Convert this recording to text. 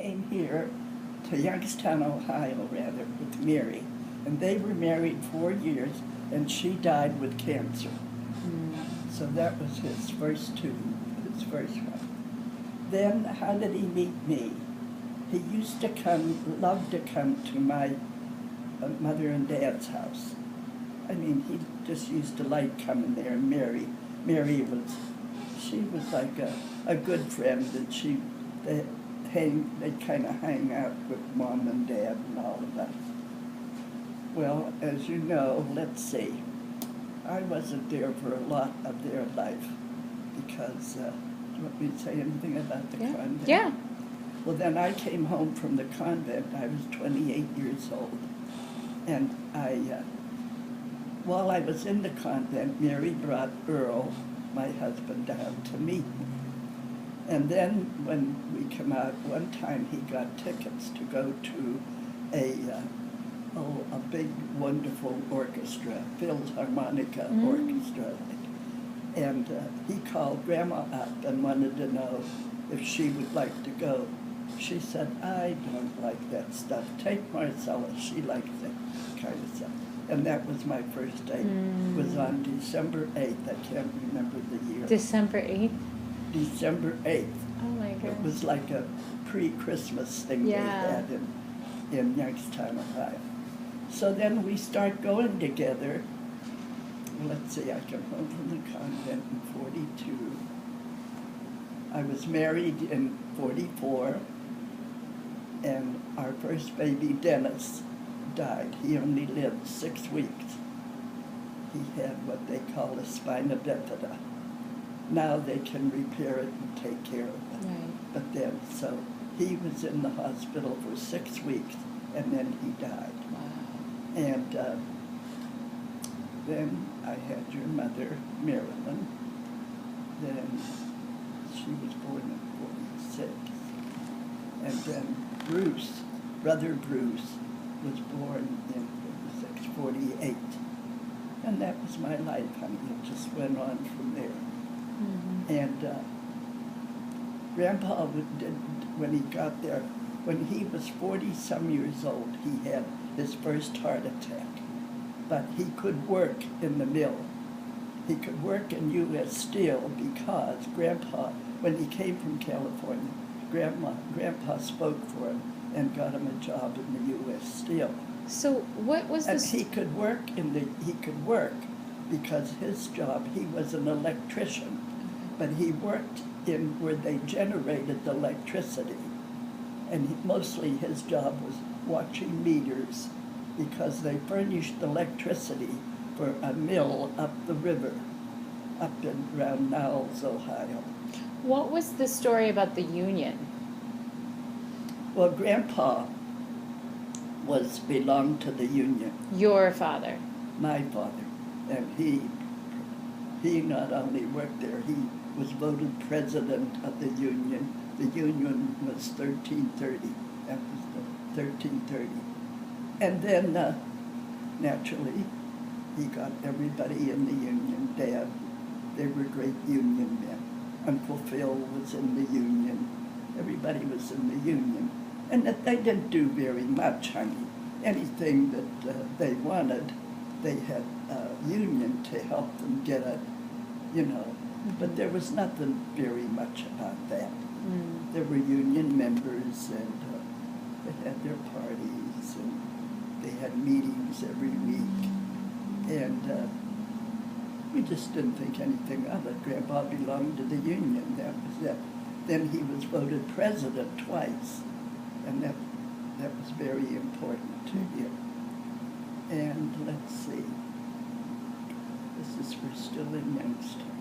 came here to Youngstown, Ohio, rather, with Mary. And they were married 4 years, and she died with cancer. So that was his first one. Then, how did he meet me? He used to loved to come to my mother and dad's house. I mean, he just used to like coming there. And Mary was like a good friend, and they'd kind of hang out with Mom and Dad and all of us. Well, as you know, let's see, I wasn't there for a lot of their life because, do you want me to say anything about the convent? Yeah. Well, then I came home from the convent. I was 28 years old. And while I was in the convent, Mary brought Earl, my husband, down to meet me. And then when we came out, one time he got tickets to go to a big, wonderful orchestra, Philharmonica Orchestra. And he called Grandma up and wanted to know if she would like to go. She said, I don't like that stuff. Take Marcella, she likes that kind of stuff. And that was my first date. It was on December 8th. I can't remember the year. December 8th? December 8th. Oh my goodness. It was like a pre-Christmas thing they had in Youngstown, Ohio. So then we start going together. Let's see, I came home from the convent in 42. I was married in 44, and our first baby, Dennis, died. He only lived 6 weeks. He had what they call a spina bifida. Now they can repair it and take care of it. Right. But then, so he was in the hospital for 6 weeks, and then he died. Wow. And then I had your mother, Marilyn. Then she was born in 46. And then Bruce, brother Bruce, was born in 48. And that was my life, honey. It just went on from there. And Grandpa when he got there, when he was 40-some years old, he had his first heart attack. But he could work in the mill. He could work in U.S. Steel because Grandpa, when he came from California, Grandpa spoke for him and got him a job in the U.S. Steel. So what was this? And he could work because his job, he was an electrician, but he worked in where they generated the electricity. And mostly his job was watching meters because they furnished electricity for a mill up the river, up in around Niles, Ohio. What was the story about the union? Well, Grandpa belonged to the union. Your father? My father. And he not only worked there, he was voted president of the union. The union was 1330. That was the 1330. And then, naturally, he got everybody in the union. Dad, they were great union men. Uncle Phil was in the union. Everybody was in the union. And that they didn't do very much, honey. Anything that they wanted, they had a union to help them get it, But there was nothing very much about that. There were union members, and they had their parties, and they had meetings every week. And we just didn't think anything of it. Grandpa belonged to the union. That was it. Then he was voted president twice, and that was very important to him. And let's see. We're still in Youngstown.